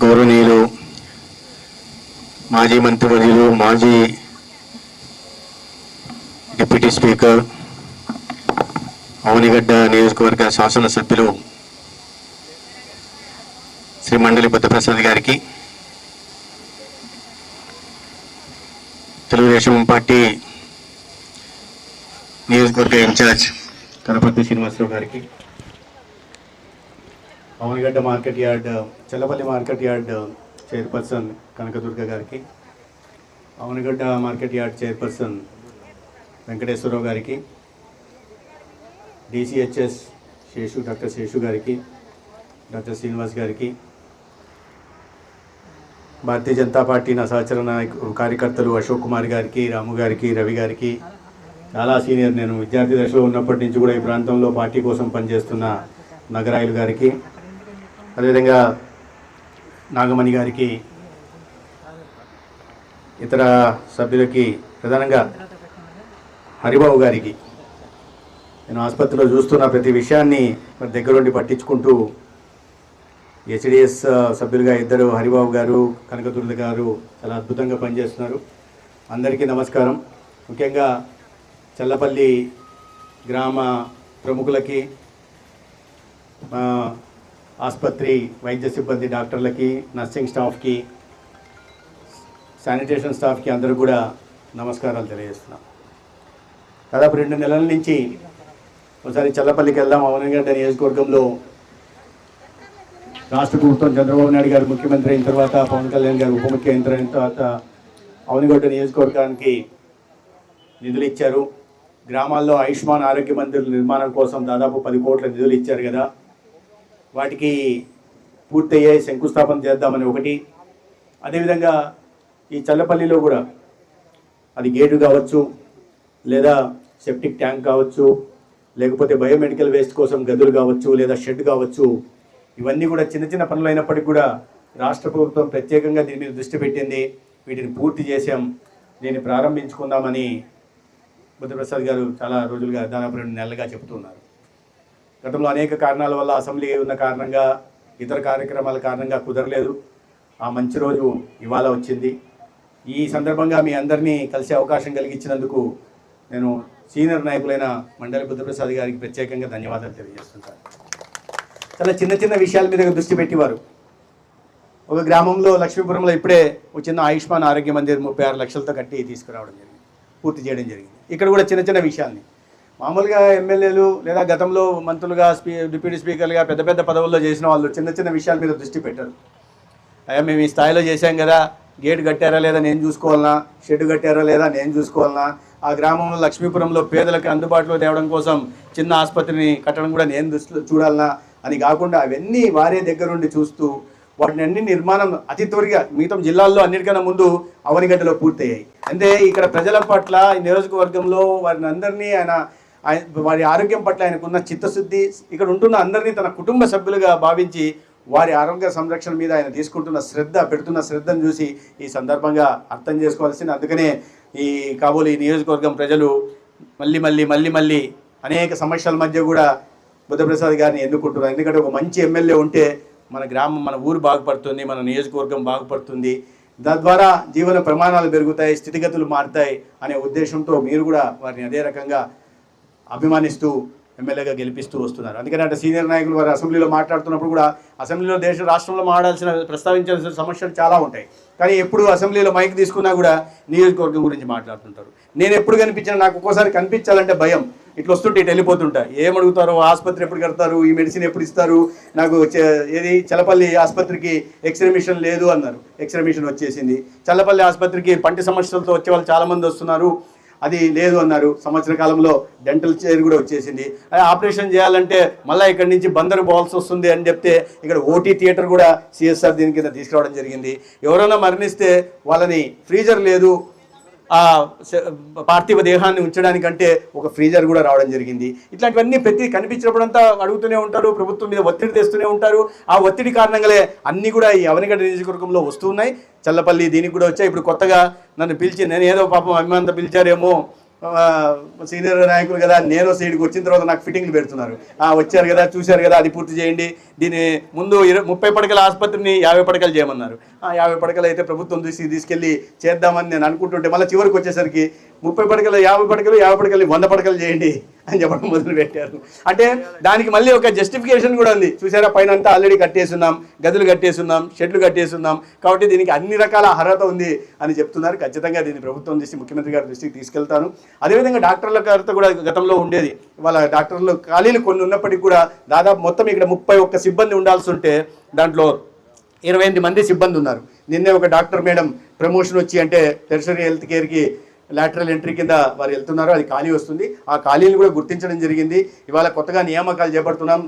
గౌరవనీయులు మాజీ మంత్రివర్యులు, మాజీ డిప్యూటీ స్పీకర్, అవనిగడ్డ నియోజకవర్గ శాసనసభ్యులు శ్రీ మండలి బుద్ధప్రసాద్ గారికి, తెలుగుదేశం పార్టీ నియోజకవర్గ ఇన్ఛార్జ్ కనపర్తి శ్రీనివాసరావు గారికి, Avanigadda market yard, Challapalli market yard chairperson Kanakadurga గారికి, Avanigadda market yard chairperson Venkateswararao గారికి, డిసిహెచ్ఎస్ డాక్టర్ శేషు గారికి, డాక్టర్ శ్రీనివాస్ గారికి, భారతీయ జనతా పార్టీ నా సహచర కార్యకర్తలు అశోక్ కుమార్ గారికి, రాము గారికి, రవి గారికి, చాలా సీనియర్, నేను విద్యార్థి దశలో ఉన్నప్పటి నుంచి కూడా ఈ ప్రాంతంలో పార్టీ కోసం పనిచేస్తున్న నగరాయలు గారికి, అదేవిధంగా నాగమణి గారికి, ఇతర సభ్యులకి, ప్రధానంగా హరిబాబు గారికి, నేను ఆసుపత్రిలో చూస్తున్న ప్రతి విషయాన్ని దగ్గరుండి పట్టించుకుంటూ హెచ్డిఎస్ సభ్యులుగా ఇద్దరు హరిబాబు గారు, కనకదుర్గ గారు చాలా అద్భుతంగా పనిచేస్తున్నారు. అందరికీ నమస్కారం. ముఖ్యంగా చల్లపల్లి గ్రామ ప్రముఖులకి, ఆసుపత్రి వైద్య సిబ్బంది, డాక్టర్లకి, నర్సింగ్ స్టాఫ్కి, శానిటేషన్ స్టాఫ్కి అందరూ కూడా నమస్కారాలు తెలియజేస్తున్నాం. దాదాపు 2 నెలల నుంచి ఒకసారి చల్లపల్లికి వెళ్దాం. అవనిగడ్డ నియోజకవర్గంలో రాష్ట్ర ప్రభుత్వం చంద్రబాబు నాయుడు గారు ముఖ్యమంత్రి అయిన తర్వాత, పవన్ కళ్యాణ్ గారు ఉప ముఖ్యమంత్రి అయిన తర్వాత అవనిగడ్డ నియోజకవర్గానికి నిధులు ఇచ్చారు. గ్రామాల్లో ఆయుష్మాన్ ఆరోగ్య మందిర్ నిర్మాణం కోసం దాదాపు 10 కోట్ల నిధులు ఇచ్చారు కదా, వాటికి పూర్తయ్యాయి, శంకుస్థాపన చేద్దామని ఒకటి. అదేవిధంగా ఈ చల్లపల్లిలో కూడా అది గేటు కావచ్చు, లేదా సెప్టిక్ ట్యాంక్ కావచ్చు, లేకపోతే బయోమెడికల్ వేస్ట్ కోసం గదులు కావచ్చు, లేదా షెడ్ కావచ్చు, ఇవన్నీ కూడా చిన్న చిన్న పనులు అయినప్పటికీ కూడా రాష్ట్ర ప్రభుత్వం ప్రత్యేకంగా దీని మీద దృష్టి పెట్టింది. వీటిని పూర్తి చేసాం, దీన్ని ప్రారంభించుకుందామని బుద్ధప్రసాద్ గారు చాలా రోజులుగా, దాదాపు 2 నెలలుగా చెబుతున్నారు. గతంలో అనేక కారణాల వల్ల, అసెంబ్లీ ఉన్న కారణంగా, ఇతర కార్యక్రమాల కారణంగా కుదరలేదు. ఆ మంచి రోజు ఇవాళ వచ్చింది. ఈ సందర్భంగా మీ అందరినీ కలిసే అవకాశం కలిగించినందుకు నేను సీనియర్ నాయకులైన మండలి బుద్ధప్రసాద్ గారికి ప్రత్యేకంగా ధన్యవాదాలు తెలియజేస్తుంటాను. చాలా చిన్న చిన్న విషయాల మీద దృష్టి పెట్టేవారు. ఒక గ్రామంలో లక్ష్మీపురంలో ఇప్పుడే చిన్న ఆయుష్మాన్ ఆరోగ్య మందిర్ 36 లక్షలతో కట్టి తీసుకురావడం జరిగింది, పూర్తి చేయడం జరిగింది. ఇక్కడ కూడా చిన్న చిన్న విషయాల్ని మామూలుగా ఎమ్మెల్యేలు లేదా గతంలో మంత్రులుగా, డిప్యూటీ స్పీకర్లుగా పెద్ద పెద్ద పదవుల్లో చేసిన వాళ్ళు చిన్న చిన్న విషయాల మీద దృష్టి పెట్టారు. అయ్యా మేము ఈ స్థాయిలో చేశాం కదా, గేట్ కట్టారా లేదా నేను చూసుకోవాలన్నా, షెడ్ కట్టారా లేదా నేను చూసుకోవాలన్నా, ఆ గ్రామంలో లక్ష్మీపురంలో పేదలకు అందుబాటులో తేవడం కోసం చిన్న ఆసుపత్రిని కట్టడం కూడా నేను దృష్టిలో చూడాలన్నా అని కాకుండా అవన్నీ వారే దగ్గరుండి చూస్తూ వాటిని అన్ని నిర్మాణం అతి త్వరగా మిగతా జిల్లాల్లో అన్నిటికన్నా ముందు అవనిగడ్డలో పూర్తయ్యాయి. అంటే ఇక్కడ ప్రజల పట్ల, ఈ నియోజకవర్గంలో వారిని అందరినీ వారి ఆరోగ్యం పట్ల ఆయనకున్న చిత్తశుద్ధి, ఇక్కడ ఉంటున్న అందరినీ తన కుటుంబ సభ్యులుగా భావించి వారి ఆరోగ్య సంరక్షణ మీద ఆయన తీసుకుంటున్న శ్రద్ధ, పెడుతున్న శ్రద్ధను చూసి ఈ సందర్భంగా అర్థం చేసుకోవాల్సింది. అందుకనే ఈ కాబోలు ఈ నియోజకవర్గం ప్రజలు మళ్ళీ అనేక సమస్యల మధ్య కూడా బుద్ధప్రసాద్ గారిని ఎన్నుకుంటున్నారు. ఎందుకంటే ఒక మంచి ఎమ్మెల్యే ఉంటే మన గ్రామం, మన ఊరు బాగుపడుతుంది, మన నియోజకవర్గం బాగుపడుతుంది, తద్వారా జీవన ప్రమాణాలు పెరుగుతాయి, స్థితిగతులు మారుతాయి అనే ఉద్దేశంతో మీరు కూడా వారిని అదే రకంగా అభిమానిస్తూ ఎమ్మెల్యేగా గెలిపిస్తూ వస్తున్నారు. అందుకని సీనియర్ నాయకులు వారు అసెంబ్లీలో మాట్లాడుతున్నప్పుడు కూడా, అసెంబ్లీలో రాష్ట్రంలో ప్రస్తావించాల్సిన సమస్యలు చాలా ఉంటాయి, కానీ ఎప్పుడు అసెంబ్లీలో మైక్ తీసుకున్నా కూడా నియోజకవర్గం గురించి మాట్లాడుతుంటారు. నేను ఎప్పుడు కనిపించినా నాకు ఒక్కోసారి కనిపించాలంటే భయం. ఇట్లా వస్తుంటే ఇటు వెళ్ళిపోతుంటా, ఏమడుగుతారో, ఆసుపత్రి ఎప్పుడు కడతారు, ఈ మెడిసిన్ ఎప్పుడు ఇస్తారు, నాకు చల్లపల్లి ఆసుపత్రికి ఎక్స్రే మిషన్ లేదు అన్నారు, ఎక్స్రే మిషన్ వచ్చేసింది. చల్లపల్లి ఆసుపత్రికి పంటి సమస్యలతో వచ్చే వాళ్ళు చాలామంది వస్తున్నారు, అది లేదు అన్నారు. సంవత్సర కాలంలో డెంటల్ చైర్ కూడా వచ్చేసింది. ఆపరేషన్ చేయాలంటే మళ్ళీ ఇక్కడి నుంచి బందరు పోవాల్సి వస్తుంది అని చెప్తే ఇక్కడ ఓటీ థియేటర్ కూడా సిఎస్ఆర్ దీని కింద తీసుకురావడం జరిగింది. ఎవరైనా మరణిస్తే వాళ్ళని ఫ్రీజర్ లేదు, ఆ పార్థివ దేహాన్ని ఉంచడానికంటే ఒక ఫ్రీజర్ కూడా రావడం జరిగింది. ఇట్లాంటివన్నీ ప్రతి కనిపించినప్పుడంతా అడుగుతూనే ఉంటారు, ప్రభుత్వం మీద ఒత్తిడి తెస్తూనే ఉంటారు. ఆ ఒత్తిడి కారణంగానే అన్నీ కూడా ఈ అవనిగడ్డ నియోజకవర్గంలో వస్తున్నాయి. చల్లపల్లి దీనికి కూడా వచ్చాయి. ఇప్పుడు కొత్తగా నన్ను పిలిచి, నేను ఏదో పాపం అభిమానంతో పిలిచారేమో సీనియర్ నాయకులు కదా, నేను సీడ్కి వచ్చిన తర్వాత నాకు ఫిట్టింగ్లు పెడుతున్నారు. వచ్చారు కదా, చూశారు కదా, అది పూర్తి చేయండి. దీని ముందు 30 పడకల ఆసుపత్రిని 50 పడకలు చేయమన్నారు. 50 పడకలు అయితే ప్రభుత్వం తీసుకెళ్ళి చేద్దామని నేను అనుకుంటుంటే మళ్ళీ చివరికి వచ్చేసరికి 30 పడకలు 50 పడకలు 50 పడకలు 100 పడకలు చేయండి అని చెప్పడం మొదలుపెట్టారు. అంటే దానికి మళ్ళీ ఒక జస్టిఫికేషన్ కూడా ఉంది. చూసారా, పైన అంతా ఆల్రెడీ కట్టేస్తున్నాం, గదులు కట్టేస్తున్నాం, షెడ్లు కట్టేస్తున్నాం, కాబట్టి దీనికి అన్ని రకాల అర్హత ఉంది అని చెప్తున్నారు. ఖచ్చితంగా దీన్ని ప్రభుత్వం దృష్టి, ముఖ్యమంత్రి గారి దృష్టికి తీసుకెళ్తాను. అదేవిధంగా డాక్టర్ల కొరత కూడా గతంలో ఉండేది. వాళ్ళ డాక్టర్లు ఖాళీలు కొన్ని ఉన్నప్పటికీ కూడా దాదాపు మొత్తం ఇక్కడ 31 సిబ్బంది ఉండాల్సి ఉంటే దాంట్లో 28 మంది సిబ్బంది ఉన్నారు. నిన్నే ఒక డాక్టర్ మేడం ప్రమోషన్ వచ్చి, అంటే టెర్షరీ హెల్త్ కేర్కి లాటరల్ ఎంట్రీ కింద వారు వెళ్తున్నారు, అది ఖాళీ వస్తుంది. ఆ ఖాళీలు కూడా గుర్తించడం జరిగింది. ఇవాళ కొత్తగా నియామకాలు చేపడుతున్నాం.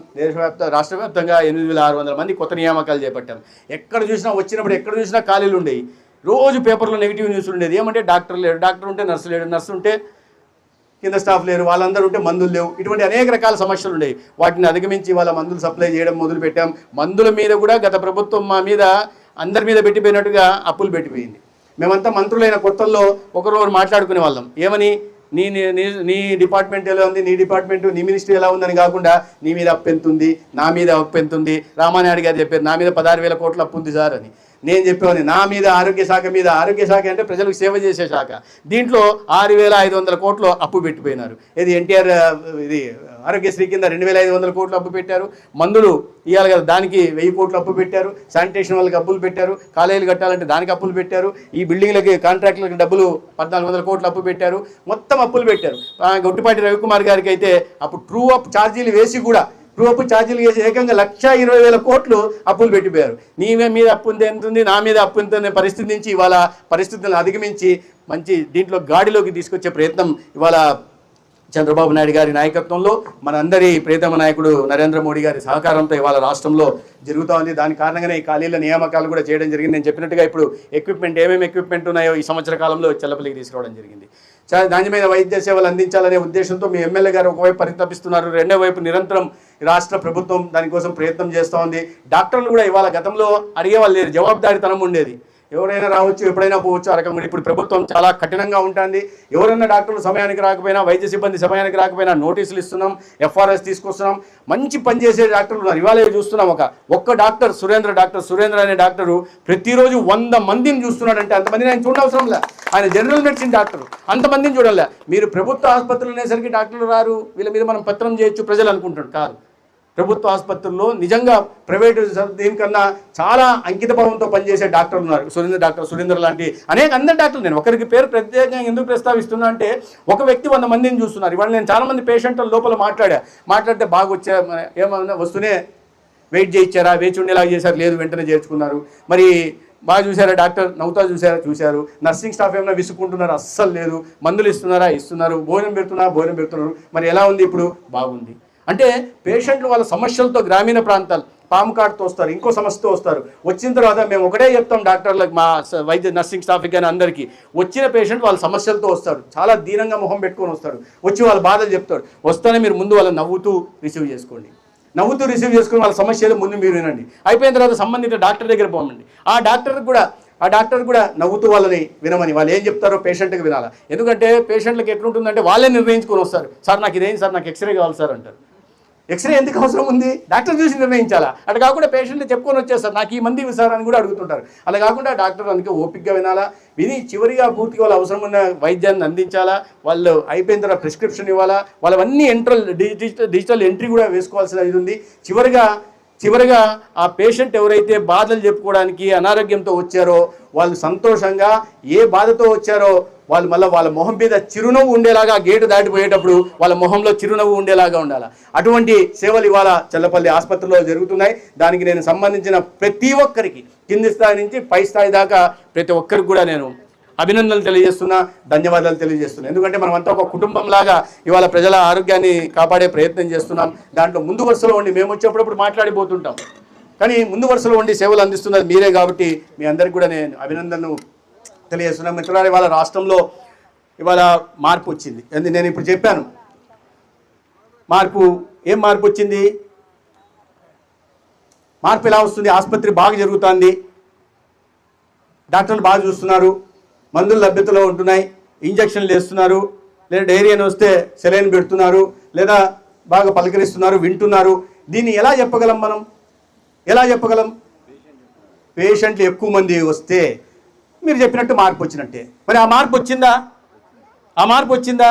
రాష్ట్ర వ్యాప్తంగా 8600 మంది కొత్త నియామకాలు చేపట్టాం. ఎక్కడ చూసినా వచ్చినప్పుడు ఎక్కడ చూసినా ఖాళీలు ఉండేవి. రోజు పేపర్లో నెగిటివ్ న్యూస్ ఉండేది. ఏమంటే డాక్టర్ లేడు, డాక్టర్ ఉంటే నర్సు లేడు, నర్సు ఉంటే కింద స్టాఫ్ లేరు, వాళ్ళందరూ ఉంటే మందులు లేవు. ఇటువంటి అనేక రకాల సమస్యలు ఉండేవి. వాటిని అధిగమించి వాళ్ళ మందులు సప్లై చేయడం మొదలుపెట్టాం. మందుల మీద కూడా గత ప్రభుత్వం మా మీద అందరి మీద పెట్టిపోయినట్టుగా అప్పులు పెట్టిపోయింది. మేమంతా మంత్రులైన కొత్తల్లో ఒకరు మాట్లాడుకునే వాళ్ళం. ఏమని, నీ డిపార్ట్మెంట్ ఎలా ఉంది, నీ డిపార్ట్మెంట్ నీ మినిస్ట్రీ ఎలా ఉందని కాకుండా నీ మీద అప్పు ఎంత ఉంది, నా మీద అప్పు ఎంత ఉంది. రామానాయుడు గారు చెప్పారు, నా మీద 16,000 కోట్ల అప్పు ఉంది సార్ అని. నేను చెప్పేవాడిని, నా మీద ఆరోగ్య శాఖ మీద, ఆరోగ్య శాఖ అంటే ప్రజలకు సేవ చేసే శాఖ, దీంట్లో 6,500 కోట్లు అప్పు పెట్టిపోయినారు. ఇది ఎన్టీఆర్ ఇది ఆరోగ్యశ్రీ కింద 2,500 కోట్లు అప్పు పెట్టారు. మందులు ఇవ్వాలి కదా, దానికి 1000 కోట్లు అప్పు పెట్టారు. శానిటేషన్ వాళ్ళకి అప్పులు పెట్టారు. కాలేజీలు కట్టాలంటే దానికి అప్పులు పెట్టారు. ఈ బిల్డింగ్లకి కాంట్రాక్టులకి డబ్బులు 1,400 కోట్లు అప్పు పెట్టారు. మొత్తం అప్పులు పెట్టారు. గొట్టిపాటి రవికుమార్ గారికి అయితే అప్పుడు ట్రూ అప్ ఛార్జీలు వేసి కూడా ట్రూ అప్ ఛార్జీలు వేసి ఏకంగా 1,20,000 కోట్లు అప్పులు పెట్టిపోయారు. నీ మీద అప్పు ఎంత ఉంది, నా మీద అప్పు ఎంత పరిస్థితి నుంచి ఇవాళ పరిస్థితులను అధిగమించి మంచి దీంట్లో గాడిలోకి తీసుకొచ్చే ప్రయత్నం ఇవాళ చంద్రబాబు నాయుడు గారి నాయకత్వంలో మనందరి ప్రియతమ నాయకుడు నరేంద్ర మోడీ గారి సహకారంతో ఇవాళ రాష్ట్రంలో జరుగుతూ ఉంది. దాని కారణంగానే ఈ ఖాళీల నియామకాలు కూడా చేయడం జరిగింది. నేను చెప్పినట్టుగా ఇప్పుడు ఎక్విప్మెంట్ ఏమేమి ఎక్విప్మెంట్ ఉన్నాయో ఈ సంవత్సర కాలంలో చెల్లపల్లికి తీసుకురావడం జరిగింది. నాణ్యమైన వైద్య సేవలు అందించాలనే ఉద్దేశంతో మీ ఎమ్మెల్యే గారు ఒకవైపు పరితపిస్తున్నారు, రెండో వైపు నిరంతరం రాష్ట్ర ప్రభుత్వం దానికోసం ప్రయత్నం చేస్తూ ఉంది. డాక్టర్లు కూడా ఇవాళ గతంలో అడిగేవాళ్ళు లేరు, జవాబుదారీతనం ఉండేది. ఎవరైనా రావచ్చు, ఎప్పుడైనా పోవచ్చు ఆ రకంగా. ఇప్పుడు ప్రభుత్వం చాలా కఠినంగా ఉంటుంది. ఎవరైనా డాక్టర్లు సమయానికి రాకపోయినా, వైద్య సిబ్బంది సమయానికి రాకపోయినా నోటీసులు ఇస్తున్నాం, FRS తీసుకొస్తున్నాం. మంచి పనిచేసే డాక్టర్లు ఉన్నారు. ఇవాళ చూస్తున్నాం, ఒక్క డాక్టర్ సురేంద్ర అనే డాక్టరు ప్రతిరోజు 100 మందిని చూస్తున్నాడంటే అంతమందిని ఆయన చూడవసరం లే. ఆయన జనరల్ మెడిసిన్ డాక్టర్, అంతమందిని చూడాలి. మీరు ప్రభుత్వ ఆసుపత్రులు అనేసరికి డాక్టర్లు రారు, వీళ్ళ మీద మనం పత్రం చేయొచ్చు ప్రజలు అనుకుంటారు. కాదు, ప్రభుత్వ ఆసుపత్రుల్లో నిజంగా ప్రైవేటు దీనికన్నా చాలా అంకితభావంతో పనిచేసే డాక్టర్లు ఉన్నారు. డాక్టర్ సురేంద్ర లాంటి అందరి డాక్టర్లు, నేను ఒకరికి పేరు ప్రత్యేకంగా ఎందుకు ప్రస్తావిస్తున్నా అంటే ఒక వ్యక్తి 100 మందిని చూస్తున్నారు. ఇవాళ నేను చాలామంది పేషెంట్ల లోపల మాట్లాడితే బాగా ఏమన్నా వస్తూనే వెయిట్ చేయించారా, వేచి ఉండేలాగా చేశారు, లేదు వెంటనే చేర్చుకున్నారు. మరి బాగా చూసారా డాక్టర్, నవ్వుతా చూశారు. నర్సింగ్ స్టాఫ్ ఏమైనా విసుక్కుంటున్నారు, అస్సలు లేదు. మందులు ఇస్తున్నారు, భోజనం పెడుతున్నారు. మరి ఎలా ఉంది ఇప్పుడు? బాగుంది. అంటే పేషెంట్లు వాళ్ళ సమస్యలతో గ్రామీణ ప్రాంతాలు పాము కాటుతో వస్తారు, ఇంకో సమస్యతో వస్తారు. వచ్చిన తర్వాత మేము ఒకటే చెప్తాం డాక్టర్లకు, మా వైద్య నర్సింగ్ స్టాఫ్కి కానీ అందరికీ, వచ్చిన పేషెంట్ వాళ్ళ సమస్యలతో వస్తాడు, చాలా దీనంగా మొహం పెట్టుకొని వస్తాడు, వచ్చి వాళ్ళ బాధలు చెప్తాడు. వస్తేనే మీరు ముందు వాళ్ళని నవ్వుతూ రిసీవ్ చేసుకుని వాళ్ళ సమస్యలు ముందు మీరు వినండి. అయిపోయిన తర్వాత సంబంధిత డాక్టర్ దగ్గర పోమండి. ఆ డాక్టర్ కూడా నవ్వుతూ వాళ్ళని వినమని, వాళ్ళు ఏం చెప్తారో పేషెంట్కి వినాలా. ఎందుకంటే పేషెంట్లకు ఎట్లుంటుందంటే వాళ్ళే నిర్ణయించుకొని వస్తారు. సార్ నాకు ఇదేంటి సార్, నాకు ఎక్స్రే కావాలి సార్ అంటారు. ఎక్స్రే ఎందుకు అవసరం ఉంది? డాక్టర్ చూసి నిర్ణయించాలా. అటు కాకుండా పేషెంట్లు చెప్పుకొని వచ్చేస్తారు, నాకు ఈ మంది సార్ అని కూడా అడుగుతుంటారు. అలా కాకుండా డాక్టర్ అందుకే ఓపికగా వినాలా, విని చివరిగా పూర్తిగా వాళ్ళ అవసరం ఉన్న వైద్యాన్ని అందించాలా. వాళ్ళు అయిపోయిన తర్వాత ప్రిస్క్రిప్షన్ ఇవ్వాలా. వాళ్ళవన్నీ డిజిటల్ ఎంట్రీ కూడా వేసుకోవాల్సిన ఇది ఉంది. చివరిగా ఆ పేషెంట్ ఎవరైతే బాధలు చెప్పుకోవడానికి అనారోగ్యంతో వచ్చారో వాళ్ళు సంతోషంగా, ఏ బాధతో వచ్చారో వాళ్ళు మళ్ళీ వాళ్ళ మొహం మీద చిరునవ్వు ఉండేలాగా, గేటు దాటిపోయేటప్పుడు వాళ్ళ మొహంలో చిరునవ్వు ఉండేలాగా ఉండాలి. అటువంటి సేవలు ఇవాళ చల్లపల్లి ఆసుపత్రిలో జరుగుతున్నాయి. దానికి నేను సంబంధించిన ప్రతి ఒక్కరికి, కింది స్థాయి నుంచి పై స్థాయి దాకా ప్రతి ఒక్కరికి కూడా నేను అభినందనలు తెలియజేస్తున్నా, ధన్యవాదాలు తెలియజేస్తున్నా. ఎందుకంటే మనమంతా ఒక కుటుంబంలాగా ఇవాళ ప్రజల ఆరోగ్యాన్ని కాపాడే ప్రయత్నం చేస్తున్నాం. దాంట్లో ముందు వరుసలో ఉండి మేము వచ్చేటప్పుడు మాట్లాడిపోతుంటాం, కానీ ముందు వరుసలో ఉండి సేవలు అందిస్తున్నది మీరే. కాబట్టి మీ అందరికీ కూడా నేను అభినందనలు తెలియజేస్తున్నాను. మిత్రులారా, ఇవాళ రాష్ట్రంలో ఇవాళ మార్పు వచ్చింది. నేను ఇప్పుడు చెప్పాను ఏం మార్పు వచ్చింది, మార్పు ఎలా వస్తుంది? ఆసుపత్రి బాగా జరుగుతుంది, డాక్టర్లు బాగా చూస్తున్నారు, మందులు లభ్యతలో ఉంటున్నాయి, ఇంజక్షన్లు వేస్తున్నారు, లేదా డైరీ అని వస్తే సెలైన్ పెడుతున్నారు, లేదా బాగా పలకరిస్తున్నారు, వింటున్నారు. దీన్ని ఎలా చెప్పగలం మనం? ఎలా చెప్పగలం? పేషెంట్లు ఎక్కువ మంది వస్తే మీరు చెప్పినట్టు మార్పు వచ్చినట్టే. మరి ఆ మార్పు వచ్చిందా? ఆ మార్పు వచ్చిందా?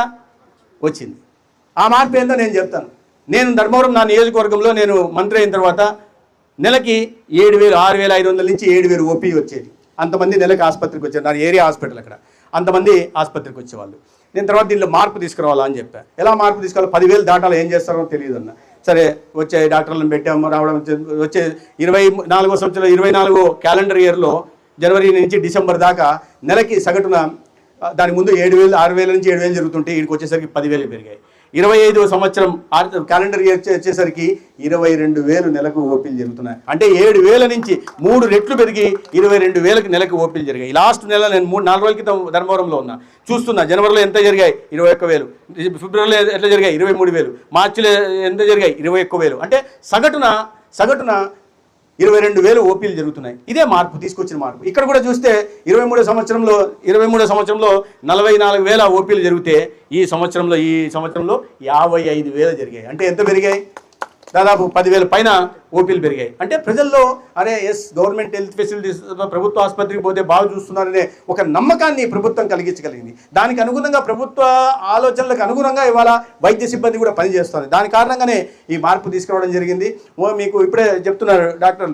వచ్చింది. ఆ మార్పు ఏందో నేను చెప్తాను. నేను ధర్మవరం నా నియోజకవర్గంలో నేను మంత్రి అయిన తర్వాత నెలకి 7,000, 6,500 నుంచి 7,000 ఓపీ వచ్చేది. అంతమంది నెలకి ఆసుపత్రికి వచ్చారు. నా ఏరియా హాస్పిటల్ అక్కడ అంతమంది ఆసుపత్రికి వచ్చేవాళ్ళు. నేను తర్వాత దీనిలో మార్పు తీసుకురావాలా అని చెప్పాను. ఎలా మార్పు తీసుకురావాలి? 10,000 దాటాలో ఏం చేస్తారో తెలియదు అన్న. సరే వచ్చే డాక్టర్లను పెట్టాము, రావడం వచ్చే 24వ సంవత్సరం 24 క్యాలెండర్ ఇయర్లో జనవరి నుంచి డిసెంబర్ దాకా నెలకి సగటున దాని ముందు 7,000, 6,000 నుంచి 7,000 జరుగుతుంటే వీడికి వచ్చేసరికి 10,000 పెరిగాయి. 25వ సంవత్సరం క్యాలెండర్ ఇయర్ వచ్చేసరికి 22,000 నెలకు ఓపీలు జరుగుతున్నాయి. అంటే 7,000 నుంచి 3 రెట్లు పెరిగి 22,000కి నెలకు ఓపీలు జరిగాయి. లాస్ట్ నెల నేను 4 రోజుల క్రితం ధర్మవరంలో ఉన్నా, చూస్తున్నా. జనవరిలో ఎంత జరిగాయి? 21,000. ఫిబ్రవరిలో ఎట్లా జరిగాయి? 23,000. మార్చిలో ఎంత జరిగాయి? 21,000. అంటే సగటున 22,000 ఓపీలు జరుగుతున్నాయి. ఇదే మార్పు, తీసుకొచ్చిన మార్పు. ఇక్కడ కూడా చూస్తే 23వ సంవత్సరంలో 44,000 ఓపీలు జరిగితే ఈ సంవత్సరంలో 55,000 జరిగాయి. అంటే ఎంత పెరిగాయి? దాదాపు 10,000 పైన ఓపీలు పెరిగాయి. అంటే ప్రజల్లో అరే ఎస్ గవర్నమెంట్ హెల్త్ ఫెసిలిటీస్ ప్రభుత్వ ఆసుపత్రికి పోతే బాగా చూస్తున్నారనే ఒక నమ్మకాన్ని ప్రభుత్వం కలిగించగలిగింది. దానికి అనుగుణంగా ప్రభుత్వ ఆలోచనలకు అనుగుణంగా ఇవాళ వైద్య సిబ్బంది కూడా పనిచేస్తుంది. దాని కారణంగానే ఈ మార్పు తీసుకురావడం జరిగింది. మీకు ఇప్పుడే చెప్తున్నారు డాక్టర్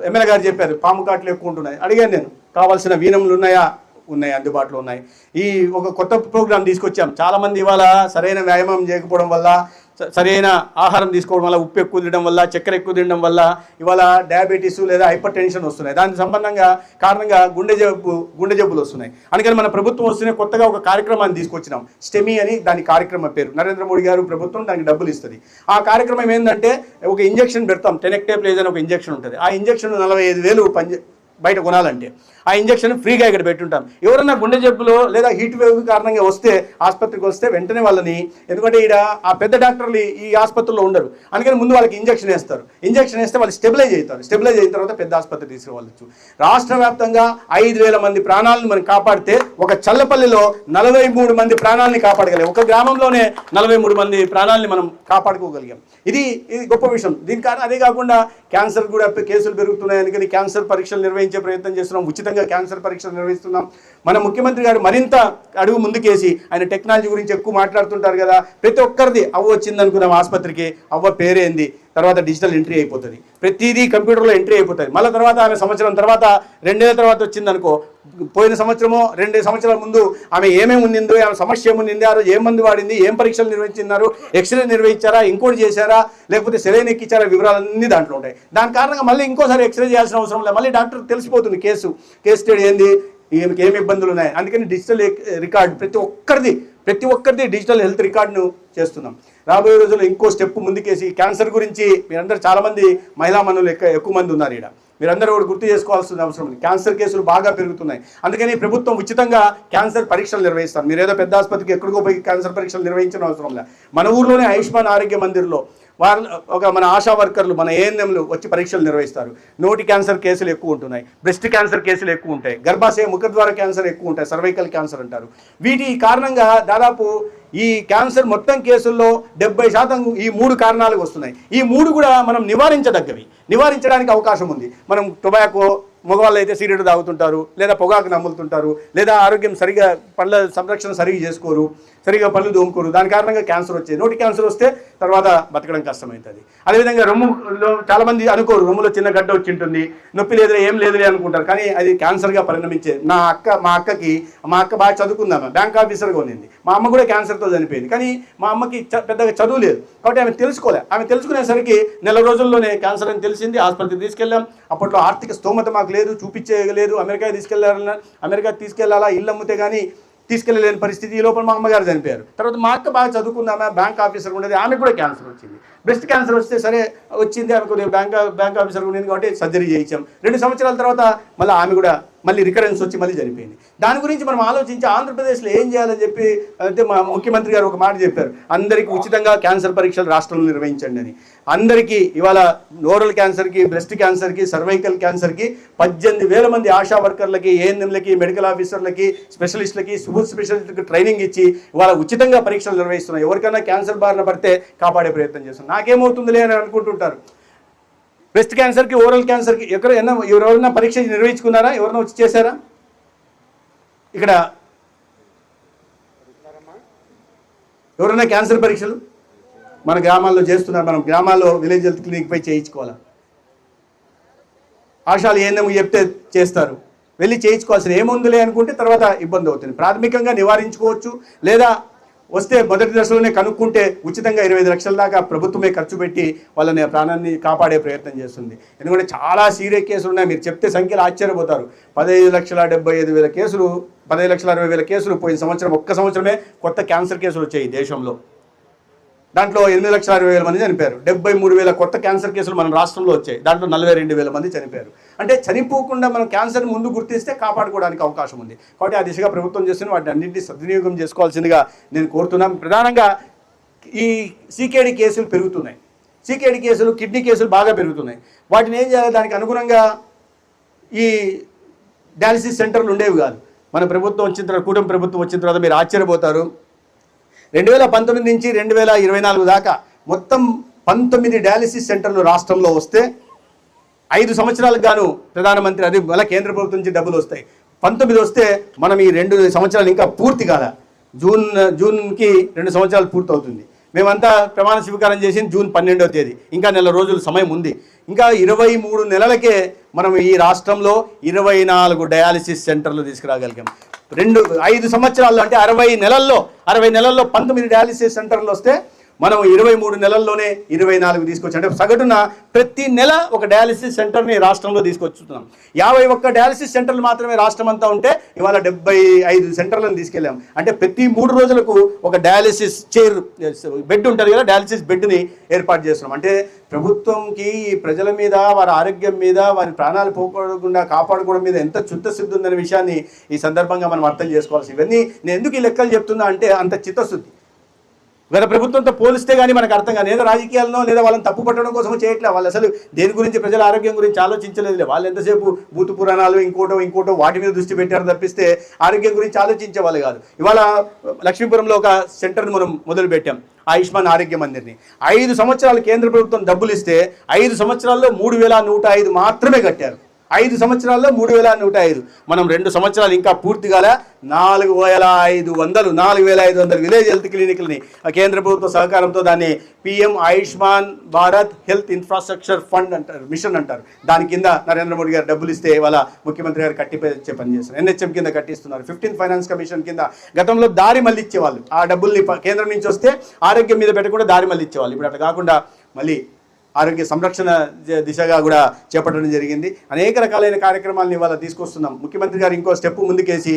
ఎమ్మెల్యే గారు చెప్పారు, పాము కాట్లు ఎక్కువ ఉంటున్నాయి. అడిగాను నేను, కావాల్సిన వీనములు ఉన్నాయి, అందుబాటులో ఉన్నాయి. ఈ ఒక కొత్త ప్రోగ్రాం తీసుకొచ్చాం. చాలామంది ఇవాళ సరైన వ్యాయామం చేయకపోవడం వల్ల, సరైన ఆహారం తీసుకోవడం వల్ల, ఉప్పు ఎక్కువ తినడం వల్ల, చక్కెర ఎక్కువ తినడం వల్ల ఇవాళ డయాబెటీస్ లేదా హైపర్ టెన్షన్ వస్తున్నాయి. దానికి సంబంధంగా కారణంగా గుండె జబ్బులు వస్తున్నాయి. అందుకని మన ప్రభుత్వం వస్తూనే కొత్తగా ఒక కార్యక్రమాన్ని తీసుకొచ్చినాం. స్టెమీ అని దాని కార్యక్రమం పేరు. నరేంద్ర మోడీ గారు ప్రభుత్వం దానికి డబ్బులు ఇస్తుంది. ఆ కార్యక్రమం ఏంటంటే ఒక ఇంజెక్షన్ పెడతాం, టెనెక్టేప్లేజ్ అని ఒక ఇంజెక్షన్ ఉంటుంది. ఆ ఇంజెక్షన్ 45,000 బయట కొనాలంటే ఆ ఇంజెక్షన్ ఫ్రీగా ఇక్కడ పెట్టుంటాం. ఎవరన్నా గుండె జబ్బులో లేదా హీట్ వేవ్ కారణంగా వస్తే ఆసుపత్రికి వస్తే వెంటనే వాళ్ళని, ఎందుకంటే ఇక్కడ ఆ పెద్ద డాక్టర్లు ఈ ఆసుపత్రిలో ఉండరు, అందుకని ముందు వాళ్ళకి ఇంజెక్షన్ వేస్తారు. ఇంజెక్షన్ వేస్తే వాళ్ళు స్టెబిలైజ్ అవుతారు. స్టెబిలైజ్ అయిన తర్వాత పెద్ద ఆసుపత్రి తీసుకురావచ్చు. రాష్ట్ర వ్యాప్తంగా 5,000 మంది ప్రాణాలను మనం కాపాడితే ఒక చల్లపల్లిలో 43 మంది ప్రాణాలని కాపాడగలిగాం. ఒక గ్రామంలోనే 43 మంది ప్రాణాలని మనం కాపాడుకోగలిగాం. ఇది గొప్ప విషయం. దీని కారణం అదే కాకుండా క్యాన్సర్ కూడా కేసులు పెరుగుతున్నాయి. అందుకని క్యాన్సర్ పరీక్షలు నిర్వహించే ప్రయత్నం చేస్తున్నాం. ఉచితంగా క్యాన్సర్ పరీక్షలు నిర్వహిస్తున్నాం. మన ముఖ్యమంత్రి గారు మరింత అడుగు ముందుకేసి, ఆయన టెక్నాలజీ గురించి ఎక్కువ మాట్లాడుతుంటారు కదా, ప్రతి ఒక్కరిది అవ్వ వచ్చింది అనుకున్నాం ఆసుపత్రికి, అవ్వ పేరేంది, తర్వాత డిజిటల్ ఎంట్రీ అయిపోతుంది, ప్రతిదీ కంప్యూటర్లో ఎంట్రీ అయిపోతుంది. మళ్ళీ తర్వాత ఆమె సంవత్సరం తర్వాత 2 ఏళ్ళ తర్వాత వచ్చిందనుకో, పోయిన సంవత్సరమో 2 సంవత్సరాల ముందు ఆమె ఏమేమి ఉండిందో, ఆమె సమస్య ఏముంది, ఆ రోజు ఏం మందు వాడింది, ఏం పరీక్షలు నిర్వహించినారు, ఎక్స్రే నిర్వహించారా, ఇంకోటి చేశారా, లేకపోతే సెలైన్ ఎక్కించారా, వివరాలన్నీ దాంట్లో ఉంటాయి. దాని కారణంగా మళ్ళీ ఇంకోసారి ఎక్స్రే చేయాల్సిన అవసరం లేదు. మళ్ళీ డాక్టర్ తెలిసిపోతుంది కేసు స్టడీ ఏంది, ఈమెకి ఏమి ఇబ్బందులు ఉన్నాయి. అందుకని డిజిటల్ రికార్డు ప్రతి ఒక్కరిది డిజిటల్ హెల్త్ రికార్డును చేస్తున్నాం. రాబోయే రోజుల్లో ఇంకో స్టెప్ ముందుకేసి క్యాన్సర్ గురించి మీరందరూ చాలామంది మహిళా మనులు ఎక్కువ మంది ఉన్నారు ఇక్కడ, మీరందరూ కూడా గుర్తు చేసుకోవాల్సిన అవసరం ఉంది. క్యాన్సర్ కేసులు బాగా పెరుగుతున్నాయి. అందుకని ప్రభుత్వం ఉచితంగా క్యాన్సర్ పరీక్షలు నిర్వహిస్తారు. మీరు ఏదో పెద్ద ఆసుపత్రికి ఎక్కడికో పోయి క్యాన్సర్ పరీక్షలు నిర్వహించిన అవసరం లేదు. మన ఊర్లోనే ఆయుష్మాన్ ఆరోగ్య మందిర్లో మన ఆశా వర్కర్లు, మన ఏఎన్ఎంలు వచ్చి పరీక్షలు నిర్వహిస్తారు. నోటి క్యాన్సర్ కేసులు ఎక్కువ ఉంటున్నాయి, బ్రెస్ట్ క్యాన్సర్ కేసులు ఎక్కువ ఉంటాయి, గర్భాశయ ముఖద్వార క్యాన్సర్ ఎక్కువ ఉంటాయి, సర్వైకల్ క్యాన్సర్ అంటారు. వీటి కారణంగా దాదాపు ఈ క్యాన్సర్ మొత్తం కేసుల్లో 70% ఈ 3 కారణాలకు వస్తున్నాయి. ఈ 3 కూడా మనం నివారించడానికి అవకాశం ఉంది. మనం టొబాకో, మగవాళ్ళు అయితే సిగరెట్ తాగుతుంటారు, లేదా పొగాకు నమ్ములుతుంటారు, లేదా ఆరోగ్యం సరిగా పళ్ళ సంరక్షణ సరిగా చేసుకోరు, సరిగా పళ్ళు దోముకోరు. దాని కారణంగా క్యాన్సర్ వచ్చేది. నోటి క్యాన్సర్ వస్తే తర్వాత బతకడం కష్టమవుతుంది. అదేవిధంగా రొమ్ములో చాలామంది అనుకోరు, రొమ్ములో చిన్న గడ్డ వచ్చి ఉంటుంది, నొప్పి లేదులే, ఏం లేదులే అనుకుంటారు, కానీ అది క్యాన్సర్గా పరిణమించేది. మా అక్క బాగా చదువుకుందామా, బ్యాంక్ ఆఫీసర్గా ఉంది. మా అమ్మ కూడా క్యాన్సర్తో చనిపోయింది. కానీ మా అమ్మకి పెద్దగా చదువు లేదు కాబట్టి ఆమె తెలుసుకునేసరికి నెల రోజుల్లోనే క్యాన్సర్ అని తెలిసింది. ఆసుపత్రికి తీసుకెళ్ళాం. అప్పట్లో ఆర్థిక స్తోమత మాకు లేదు, చూపించేయలేదు. అమెరికా తీసుకెళ్ళాలా, ఇల్లు అమ్మితే కానీ తీసుకెళ్ళలేని పరిస్థితి. ఈ లోపల మా అమ్మగారు చనిపోయారు. తర్వాత మా అక్క బాగా చదువుకుందామా, బ్యాంక్ ఆఫీసర్ ఉండేది, ఆమెకు కూడా క్యాన్సర్ వచ్చింది. బ్రెస్ట్ క్యాన్సర్ వస్తే సరే వచ్చింది, ఆమె కొద్దిగా బ్యాంక్ ఆఫీసర్ ఉండేది కాబట్టి సర్జరీ చేయించాం. 2 సంవత్సరాల తర్వాత మళ్ళీ ఆమె కూడా మళ్ళీ రికరెన్స్ వచ్చి మళ్ళీ చనిపోయింది. దాని గురించి మనం ఆలోచించి ఆంధ్రప్రదేశ్లో ఏం చేయాలని చెప్పి అంటే మా ముఖ్యమంత్రి గారు ఒక మాట చెప్పారు, అందరికీ ఉచితంగా క్యాన్సర్ పరీక్షలు రాష్ట్రంలో నిర్వహించండి అని. అందరికీ ఇవాళ ఓరల్ క్యాన్సర్కి, బ్రెస్ట్ క్యాన్సర్కి, సర్వైకల్ క్యాన్సర్కి 18,000 మంది ఆశా వర్కర్లకి, ఏఎన్ఎంలకి, మెడికల్ ఆఫీసర్లకి, స్పెషలిస్టులకి, సూపర్ స్పెషలిస్టులకి ట్రైనింగ్ ఇచ్చి ఇవాళ ఉచితంగా పరీక్షలు నిర్వహిస్తున్నాం. ఎవరికైనా క్యాన్సర్ బారిన పడితే కాపాడే ప్రయత్నం చేస్తున్నాం. నాకేమవుతుందిలే అని అనుకుంటుంటారు. బ్రెస్ట్ క్యాన్సర్కి, ఓరల్ క్యాన్సర్కి ఎవరైనా పరీక్ష నిర్వహించుకున్నారా? ఎవరైనా వచ్చి చేశారా? ఇక్కడ ఎవరైనా క్యాన్సర్ పరీక్షలు మన గ్రామాల్లో చేస్తున్నారు. మనం గ్రామాల్లో విలేజ్ హెల్త్ క్లినిక్ పై చేయించుకోవాలా? ఆశాలు ఏందేమో చెప్తే చేస్తారు, వెళ్ళి చేయించుకోవాల్సిన ఏముందిలే అనుకుంటే తర్వాత ఇబ్బంది అవుతుంది. ప్రాథమికంగా నివారించుకోవచ్చు, లేదా వస్తే మొదటి దశలోనే కనుక్కుంటే ఉచితంగా 25 లక్షల దాకా ప్రభుత్వమే ఖర్చు పెట్టి వాళ్ళని ప్రాణాన్ని కాపాడే ప్రయత్నం చేస్తుంది. ఎందుకంటే చాలా సీరియస్ కేసులు ఉన్నాయి. మీరు చెప్తే సంఖ్యలు ఆశ్చర్యపోతారు. 15,75,000 కేసులు, 15,60,000 కేసులు పోయిన సంవత్సరం, ఒక్క సంవత్సరమే కొత్త క్యాన్సర్ కేసులు వచ్చాయి దేశంలో. దాంట్లో 8,60,000 మంది చనిపోయారు. 73,000 కొత్త క్యాన్సర్ కేసులు మన రాష్ట్రంలో వచ్చాయి. దాంట్లో 42,000 మంది చనిపోయారు. అంటే చనిపోకుండా మనం క్యాన్సర్ ముందు గుర్తిస్తే కాపాడుకోవడానికి అవకాశం ఉంది. కాబట్టి ఆ దిశగా ప్రభుత్వం చేస్తున్న వాటిని అన్నింటినీ సద్వినియోగం చేసుకోవాల్సిందిగా నేను కోరుతున్నాను. ప్రధానంగా ఈ సీకేడీ కేసులు పెరుగుతున్నాయి. సీకేడీ కేసులు, కిడ్నీ కేసులు బాగా పెరుగుతున్నాయి. వాటిని ఏం చేయాలి? దానికి అనుగుణంగా ఈ డయాలసిస్ సెంటర్లు ఉండేవి కాదు. మన ప్రభుత్వం వచ్చిన తర్వాత, కూటమి ప్రభుత్వం వచ్చిన తర్వాత మీరు ఆశ్చర్యపోతారు, 2019 నుంచి 2024 దాకా మొత్తం 19 డయాలసిస్ సెంటర్లు రాష్ట్రంలో వస్తే 5 సంవత్సరాలకు గాను ప్రధానమంత్రి, అది మళ్ళీ కేంద్ర ప్రభుత్వం నుంచి డబ్బులు వస్తాయి. 19 వస్తే మనం ఈ 2 సంవత్సరాలు ఇంకా పూర్తి కాల. జూన్కి 2 సంవత్సరాలు పూర్తి అవుతుంది. మేమంతా ప్రమాణ స్వీకారం చేసింది జూన్ 12వ తేదీ. ఇంకా నెల రోజులు సమయం ఉంది. ఇంకా 23 నెలలకే మనం ఈ రాష్ట్రంలో 24 డయాలసిస్ సెంటర్లు తీసుకురాగలిగాం. 5 సంవత్సరాల్లో అంటే 60 నెలల్లో 19 డయాలసిస్ సెంటర్లు వస్తే మనం 23 నెలల్లోనే 24 తీసుకొచ్చాం. అంటే సగటున ప్రతి నెల ఒక డయాలసిస్ సెంటర్ని రాష్ట్రంలో తీసుకొచ్చుతున్నాం. 51 డయాలసిస్ సెంటర్లు మాత్రమే రాష్ట్రం అంతా ఉంటే ఇవాళ 75 సెంటర్లను తీసుకెళ్ళాం. అంటే ప్రతి 3 రోజులకు ఒక డయాలసిస్ చైర్, బెడ్ ఉంటుంది కదా, డయాలసిస్ బెడ్ని ఏర్పాటు చేస్తున్నాం. అంటే ప్రభుత్వంకి ప్రజల మీద, వారి ఆరోగ్యం మీద, వారి ప్రాణాలు పోకుండా కాపాడుకోవడం మీద ఎంత చిత్తశుద్ధి ఉందనే విషయాన్ని ఈ సందర్భంగా మనం అర్థం చేసుకోవాల్సి. ఇవన్నీ నేను ఎందుకు ఈ లెక్కలు చెప్తున్నా అంటే అంత చిత్తశుద్ధి గత ప్రభుత్వంతో పోలిస్తే కానీ మనకు అర్థం కాదు. ఏదో రాజకీయాల్లో లేదా వాళ్ళని తప్పు పట్టడం కోసం చేయట్లేదు. వాళ్ళు అసలు దేని గురించి, ప్రజల ఆరోగ్యం గురించి ఆలోచించలేదు. వాళ్ళు ఎంతసేపు భూత పురాణాలు ఇంకోటో వాటి మీద దృష్టి పెట్టారు తప్పిస్తే ఆరోగ్యం గురించి ఆలోచించే వాళ్ళు కాదు. ఇవాళ లక్ష్మీపురంలో ఒక సెంటర్ని మనం మొదలు పెట్టాం, ఆయుష్మాన్ ఆరోగ్య మందిర్ని. 5 సంవత్సరాలు కేంద్ర ప్రభుత్వం డబ్బులు ఇస్తే 5 సంవత్సరాల్లో 3,105 మాత్రమే కట్టారు. 5 సంవత్సరాల్లో 3,105. మనం 2 సంవత్సరాలు ఇంకా పూర్తి కాలే 4,500 విలేజ్ హెల్త్ క్లినిక్లని కేంద్ర ప్రభుత్వ సహకారంతో దాన్ని PM Ayushman Bharat health infrastructure fund అంటారు, మిషన్ అంటారు. దాని కింద నరేంద్ర మోడీ గారు డబ్బులు ఇస్తే ఇవాళ ముఖ్యమంత్రి గారు కట్టించే పని చేస్తున్నారు. NHM కింద కట్టిస్తున్నారు. 15th ఫైనాన్స్ కమిషన్ కింద గతంలో దారి మళ్ళీ ఇచ్చేవాళ్ళు. ఆ డబ్బుల్ని కేంద్రం నుంచి వస్తే ఆరోగ్యం మీద పెట్టకుండా దారి మళ్ళీ ఇచ్చేవాళ్ళు. ఇప్పుడు అట్లా కాకుండా మళ్ళీ ఆరోగ్య సంరక్షణ దిశగా కూడా చేపట్టడం జరిగింది. అనేక రకాలైన కార్యక్రమాలను ఇవాళ తీసుకొస్తున్నాం. ముఖ్యమంత్రి గారు ఇంకో స్టెప్ ముందుకేసి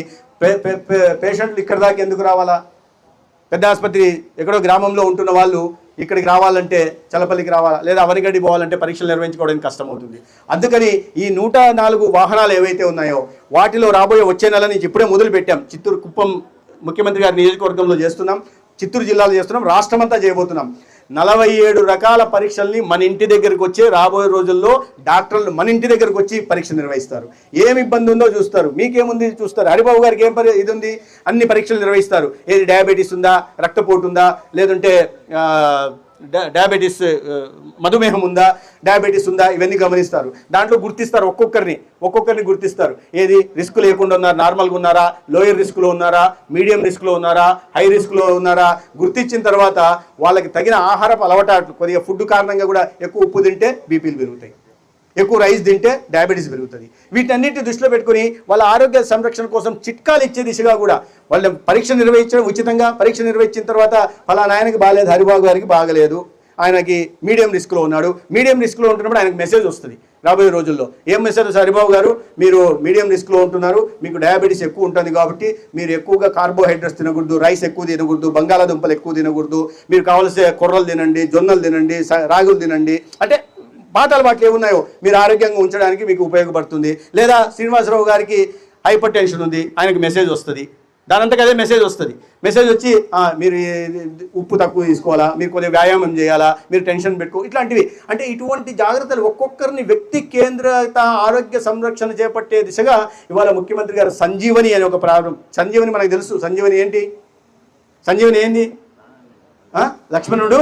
పేషెంట్లు ఇక్కడ దాకా ఎందుకు రావాలా? పెద్ద ఆసుపత్రి ఎక్కడో గ్రామంలో ఉంటున్న వాళ్ళు ఇక్కడికి రావాలంటే చలపల్లికి రావాలా, లేదా అవనిగడ్డి పోవాలంటే పరీక్షలు నిర్వహించుకోవడానికి కష్టమవుతుంది. అందుకని ఈ 104 వాహనాలు ఏవైతే ఉన్నాయో వాటిలో రాబోయే వచ్చే నెల నుంచి ఇప్పుడే మొదలు పెట్టాం. చిత్తూరు, కుప్పం ముఖ్యమంత్రి గారి నియోజకవర్గంలో చేస్తున్నాం, చిత్తూరు జిల్లాలో చేస్తున్నాం, రాష్ట్రమంతా చేయబోతున్నాం. 47 రకాల పరీక్షల్ని మన ఇంటి దగ్గరకు వచ్చే రాబోయే రోజుల్లో డాక్టర్లు మన ఇంటి దగ్గరకు వచ్చి పరీక్ష నిర్వహిస్తారు. ఏమి ఇబ్బంది ఉందో చూస్తారు. మీకేముంది చూస్తారు. హరిబాబు గారికి ఏం ఇది ఉంది, అన్ని పరీక్షలు నిర్వహిస్తారు. ఏది డయాబెటీస్ ఉందా, రక్తపోటు ఉందా, లేదంటే డయాబెటీస్ మధుమేహం ఉందా, డయాబెటీస్ ఉందా, ఇవన్నీ గమనిస్తారు. దాంట్లో గుర్తిస్తారు, ఒక్కొక్కరిని గుర్తిస్తారు. ఏది రిస్క్ లేకుండా ఉన్నారు, నార్మల్గా ఉన్నారా, లోయర్ రిస్క్లో ఉన్నారా, మీడియం రిస్క్లో ఉన్నారా, హై రిస్క్లో ఉన్నారా, గుర్తించిన తర్వాత వాళ్ళకి తగిన ఆహారపు అలవాట్లు, కొద్దిగా ఫుడ్ కారణంగా కూడా ఎక్కువ ఉప్పు తింటే బీపీలు పెరుగుతాయి, ఎక్కువ రైస్ తింటే డయాబెటీస్ పెరుగుతుంది. వీటన్నిటిని దృష్టిలో పెట్టుకుని వాళ్ళ ఆరోగ్య సంరక్షణ కోసం చిట్కాలు ఇచ్చే దిశగా కూడా వాళ్ళ పరీక్ష నిర్వహించడం, ఉచితంగా పరీక్ష నిర్వహించిన తర్వాత ఫలానా ఆయనకి బాగాలేదు, హరిబాబు గారికి బాగలేదు, ఆయనకి మీడియం రిస్క్లో ఉన్నాడు, మీడియం రిస్క్లో ఉంటున్నప్పుడు ఆయనకు మెసేజ్ వస్తుంది రాబోయే రోజుల్లో. ఏం మెసేజ్? హరిబాబు గారు మీరు మీడియం రిస్క్లో ఉంటున్నారు, మీకు డయాబెటీస్ ఎక్కువ ఉంటుంది కాబట్టి మీరు ఎక్కువగా కార్బోహైడ్రేట్స్ తినకూడదు, రైస్ ఎక్కువ తినకూడదు, బంగాళాదుంపలు ఎక్కువ తినకూడదు, మీరు కావాల్సిన కొర్రలు తినండి, జొన్నలు తినండి, రాగులు తినండి. అంటే పాత అలవాట్లు ఏమున్నాయో మీరు ఆరోగ్యంగా ఉంచడానికి మీకు ఉపయోగపడుతుంది. లేదా శ్రీనివాసరావు గారికి హైపర్ టెన్షన్ ఉంది, ఆయనకు మెసేజ్ వస్తుంది, దానంతకు అదే మెసేజ్ వస్తుంది. మెసేజ్ వచ్చి మీరు ఉప్పు తక్కువ తీసుకోవాలా, మీరు కొద్దిగా వ్యాయామం చేయాలా, మీరు టెన్షన్ పెట్టుకో, ఇట్లాంటివి. అంటే ఇటువంటి జాగ్రత్తలు ఒక్కొక్కరిని వ్యక్తి కేంద్రిత ఆరోగ్య సంరక్షణ చేపట్టే దిశగా ఇవాళ ముఖ్యమంత్రి గారు సంజీవని అనే ఒక ప్రారంభం. సంజీవని మనకు తెలుసు. సంజీవని ఏంటి? సంజీవని ఏంది? లక్ష్మణుడు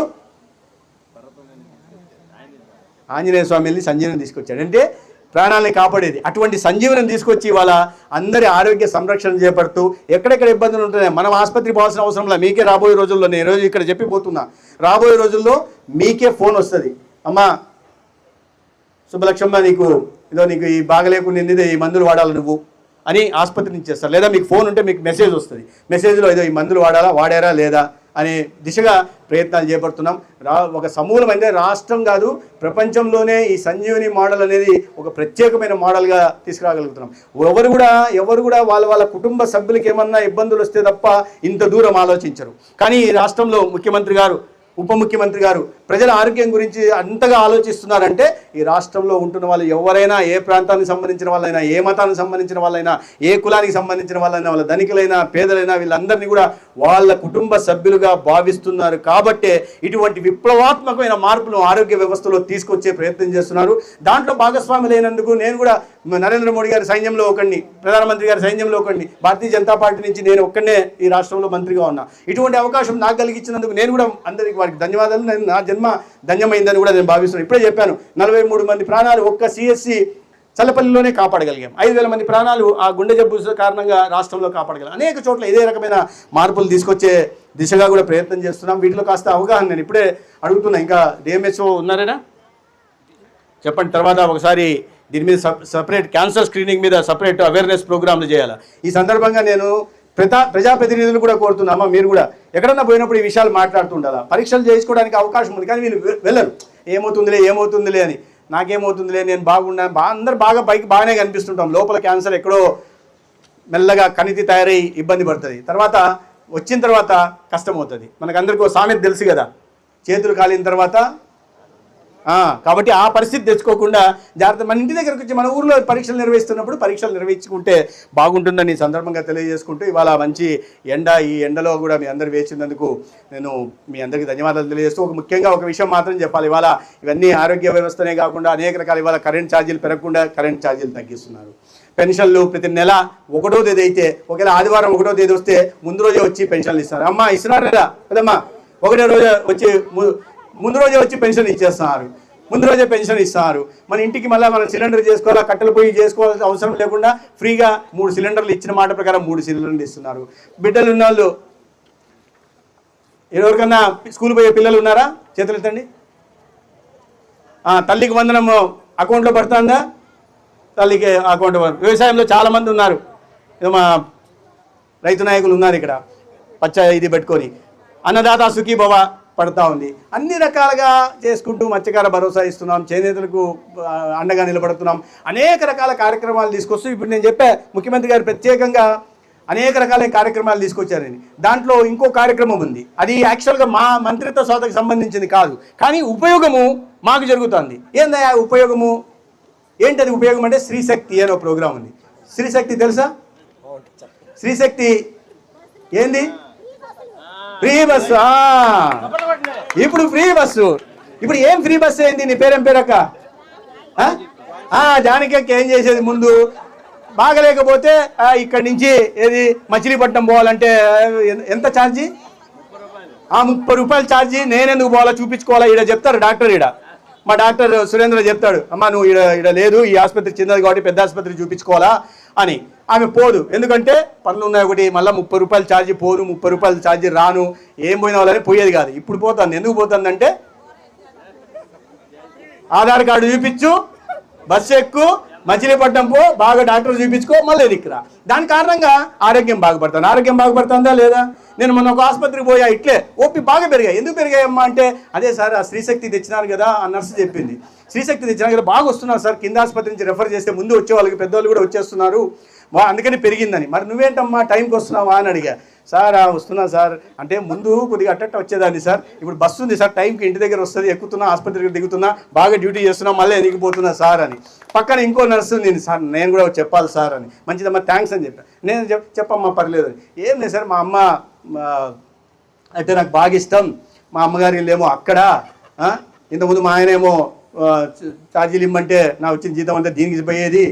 ఆంజనేయ స్వామి వెళ్ళి సంజీవని తీసుకొచ్చాడు, అంటే ప్రాణాలని కాపాడేది. అటువంటి సంజీవనం తీసుకొచ్చి ఇవాళ అందరి ఆరోగ్య సంరక్షణ చేపడుతూ ఎక్కడెక్కడ ఇబ్బందులు ఉంటున్నాయి మనం ఆసుపత్రికి పోవాల్సిన అవసరం లేదు. మీకే రాబోయే రోజుల్లో, నేను ఈరోజు ఇక్కడ చెప్పిపోతున్నా, రాబోయే రోజుల్లో మీకే ఫోన్ వస్తుంది, అమ్మా శుభలక్ష్మ నీకు ఈ బాగలేకుండా ఈ మందులు వాడాలి నువ్వు అని ఆసుపత్రి నుంచి చేస్తారు. లేదా మీకు ఫోన్ ఉంటే మీకు మెసేజ్ వస్తుంది, మెసేజ్లో ఈ మందులు వాడారా లేదా అనే దిశగా ప్రయత్నాలు చేపడుతున్నాం. ఒక సమూలమైన రాష్ట్రం కాదు, ప్రపంచంలోనే ఈ సంజీవని మోడల్ అనేది ఒక ప్రత్యేకమైన మోడల్గా తీసుకురాగలుగుతున్నాం. ఎవరు కూడా వాళ్ళ కుటుంబ సభ్యులకి ఏమన్నా ఇబ్బందులు వస్తే తప్ప ఇంత దూరం ఆలోచించరు. కానీ ఈ రాష్ట్రంలో ముఖ్యమంత్రి గారు, ఉప ముఖ్యమంత్రి గారు ప్రజల ఆరోగ్యం గురించి అంతగా ఆలోచిస్తున్నారంటే ఈ రాష్ట్రంలో ఉంటున్న వాళ్ళు ఎవరైనా, ఏ ప్రాంతానికి సంబంధించిన వాళ్ళైనా, ఏ మతానికి సంబంధించిన వాళ్ళైనా, ఏ కులానికి సంబంధించిన వాళ్ళైనా, వాళ్ళ ధనికులైనా పేదలైనా వీళ్ళందరినీ కూడా వాళ్ళ కుటుంబ సభ్యులుగా భావిస్తున్నారు. కాబట్టే ఇటువంటి విప్లవాత్మకమైన మార్పును ఆరోగ్య వ్యవస్థలో తీసుకొచ్చే ప్రయత్నం చేస్తున్నారు. దాంట్లో భాగస్వాములైనందుకు నేను కూడా నరేంద్ర మోడీ గారి సైన్యంలో ఒకడిని, ప్రధానమంత్రి గారి సైన్యంలో ఒకడిని, భారతీయ జనతా పార్టీ నుంచి నేను ఒక్కనే ఈ రాష్ట్రంలో మంత్రిగా ఉన్నా. ఇటువంటి అవకాశం నాకు కలిగించినందుకు నేను కూడా అందరికీ వారికి ధన్యవాదాలు. నా జన్మ ధన్యమైందని కూడా నేను భావిస్తున్నాను. ఇప్పుడే చెప్పాను, 43 మంది ప్రాణాలు ఒక్క సిఎస్సి చల్లపల్లిలోనే కాపాడగలిగాం. 5,000 మంది ప్రాణాలు ఆ గుండె జబ్బు కారణంగా రాష్ట్రంలో కాపాడగలం. అనేక చోట్ల ఇదే రకమైన మార్పులు తీసుకొచ్చే దిశగా కూడా ప్రయత్నం చేస్తున్నాం. వీటిలో కాస్త అవగాహన నేను ఇప్పుడే అడుగుతున్నా, ఇంకా డిఎంహెచ్ఓ ఉన్నారేనా చెప్పండి. తర్వాత ఒకసారి దీని మీద సపరేట్ క్యాన్సర్ స్క్రీనింగ్ మీద సపరేట్ అవేర్నెస్ ప్రోగ్రాంలు చేయాలి. ఈ సందర్భంగా నేను ప్రజాప్రతినిధులు కూడా కోరుతున్నామా, మీరు కూడా ఎక్కడన్నా పోయినప్పుడు ఈ విషయాలు మాట్లాడుతుండాలా. పరీక్షలు చేసుకోవడానికి అవకాశం ఉంది, కానీ వీళ్ళు వెళ్ళరు. ఏమవుతుందిలే అని, నాకేమవుతుందిలే, నేను అందరు బాగానే కనిపిస్తుంటాం, లోపల క్యాన్సర్ ఎక్కడో మెల్లగా కణితి తయారై ఇబ్బంది పడుతుంది. తర్వాత వచ్చిన తర్వాత కష్టమవుతుంది. మనకందరికీ ఒక సామెత తెలుసు కదా, చేతులు కాలిన తర్వాత. కాబట్టి ఆ పరిస్థితి తెచ్చుకోకుండా జాగ్రత్త. మన ఇంటి దగ్గరకు వచ్చి మన ఊర్లో పరీక్షలు నిర్వహిస్తున్నప్పుడు పరీక్షలు నిర్వహించుకుంటే బాగుంటుందని ఈ సందర్భంగా తెలియజేసుకుంటూ ఇవాళ మంచి ఈ ఎండలో కూడా మీ అందరు వేచినందుకు నేను మీ అందరికీ ధన్యవాదాలు తెలియజేస్తూ ముఖ్యంగా ఒక విషయం మాత్రం చెప్పాలి. ఇవాళ ఇవన్నీ ఆరోగ్య వ్యవస్థనే కాకుండా అనేక రకాల ఇవాళ కరెంట్ ఛార్జీలు పెరగకుండా కరెంట్ ఛార్జీలు తగ్గిస్తున్నారు. పెన్షన్లు ప్రతి నెల 1వ తేదీ అయితే, ఒకవేళ ఆదివారం 1వ తేదీ వస్తే ముందు రోజే వచ్చి పెన్షన్లు ఇస్తారు. అమ్మా ఇస్తున్నారు కదా కదమ్మా, 1వ రోజే వచ్చి ముందు రోజే వచ్చి పెన్షన్ ఇచ్చేస్తున్నారు, ముందు రోజే పెన్షన్ ఇస్తున్నారు. మన ఇంటికి మళ్ళీ మనం సిలిండర్ చేసుకోవాలా, కట్టెలు పొయ్యి చేసుకోవాల్సిన అవసరం లేకుండా ఫ్రీగా 3 సిలిండర్లు ఇచ్చిన మాట ప్రకారం 3 సిలిండర్లు ఇస్తున్నారు. బిడ్డలు ఉన్న వాళ్ళు, ఎవరికన్నా స్కూల్ పోయే పిల్లలు ఉన్నారా? చేతులు ఎత్తండి. తల్లికి వందనం అకౌంట్లో పడుతుందా? తల్లికి అకౌంట్. వ్యవసాయంలో చాలామంది ఉన్నారు, మా రైతు నాయకులు ఉన్నారు ఇక్కడ, ఇది పెట్టుకొని అన్నదాత సుఖీభవ పడతా ఉంది. అన్ని రకాలుగా చేసుకుంటూ మత్స్యకార భరోసా ఇస్తున్నాం, చేనేతలకు అండగా నిలబడుతున్నాం, అనేక రకాల కార్యక్రమాలు తీసుకొస్తూ ఇప్పుడు నేను చెప్పా ముఖ్యమంత్రి గారు ప్రత్యేకంగా అనేక రకాల కార్యక్రమాలు తీసుకొచ్చారని. దాంట్లో ఇంకో కార్యక్రమం ఉంది, అది యాక్చువల్గా మా మంత్రిత్వ శాఖకు సంబంధించింది కాదు, కానీ ఉపయోగము మాకు జరుగుతుంది. ఏందయ్యా ఉపయోగము? ఏంటది ఉపయోగం అంటే శ్రీశక్తి అనే ఒక ప్రోగ్రాం ఉంది. శ్రీశక్తి తెలుసా? శ్రీశక్తి ఏంది? Free bus. ఇప్పుడు ఫ్రీ బస్సు. ఇప్పుడు ఏం ఫ్రీ బస్సు ఏంది? నీ పేరేం పేరక్క? జానకక్క ఏం చేసేది ముందు బాగలేకపోతే ఇక్కడి నుంచి ఏది మచిలీపట్నం పోవాలంటే ఎంత ఛార్జీ? 30 రూపాయలు ఛార్జీ. నేనెందుకు పోవాలా, చూపించుకోవాలా? ఈడ చెప్తారు డాక్టర్, ఈడ మా డాక్టర్ సురేంద్ర చెప్తాడు, అమ్మా నువ్వు ఈడ లేదు, ఈ ఆసుపత్రి చిన్నది కాబట్టి పెద్ద ఆసుపత్రి చూపించుకోవాలా అని. ఆమె పోదు, ఎందుకంటే పనులు ఉన్నాయి ఒకటి, మళ్ళీ 30 రూపాయలు ఛార్జీ పోను, 30 రూపాయలు ఛార్జీ రాను, ఏం పోయిన వాళ్ళని పోయేది కాదు. ఇప్పుడు పోతాను. ఎందుకు పోతుందంటే ఆధార్ కార్డు చూపించు, బస్సు ఎక్కు, మచిలీపట్నం పో, బాగా డాక్టర్ చూపించుకో, మళ్ళీ దిక్కురా. దాని కారణంగా ఆరోగ్యం బాగుపడుతుంది. ఆరోగ్యం బాగుపడుతుందా లేదా? నేను మొన్న ఒక ఆసుపత్రికి పోయా, ఇట్లే ఓపి బాగా పెరిగాయి. ఎందుకు పెరిగాయమ్మా అంటే, అదే సార్ ఆ శ్రీశక్తి తెచ్చినారు కదా, ఆ నర్సు చెప్పింది. శ్రీశక్తి తెచ్చినారు కదా, బాగా వస్తున్నారు సార్, కింద ఆసుపత్రి నుంచి రెఫర్ చేస్తే ముందు వచ్చే వాళ్ళకి పెద్దవాళ్ళు కూడా వచ్చేస్తున్నారు, అందుకని పెరిగిందని. మరి నువ్వేంటమ్మా టైంకి వస్తున్నావా అని అడిగా. సార్ వస్తున్నా సార్ అంటే ముందు కొద్దిగా అట్టట్ట వచ్చేదాన్ని సార్, ఇప్పుడు బస్సు ఉంది సార్, టైంకి ఇంటి దగ్గర వస్తుంది, ఎక్కుతున్నా, ఆసుపత్రికి దిగుతున్నా, బాగా డ్యూటీ చేస్తున్నా, మళ్ళీ ఎదిగిపోతున్నా సార్ అని. పక్కన ఇంకో నర్సు ఉంది, సార్ నేను కూడా చెప్పాలి సార్ అని. మంచిదమ్మా, థ్యాంక్స్ అని చెప్పాను. నేను చెప్పమ్మా పర్లేదు అని. ఏం లేదు సార్, మా అమ్మ అంటే నాకు బాగా ఇష్టం, మా అమ్మగారి ఇల్లేమో అక్కడ, ఇంతకుముందు మా ఆయనేమో ఛార్జీలు ఇమ్మంటే నా వచ్చిన జీతం అంతా దీనికి పోయేది,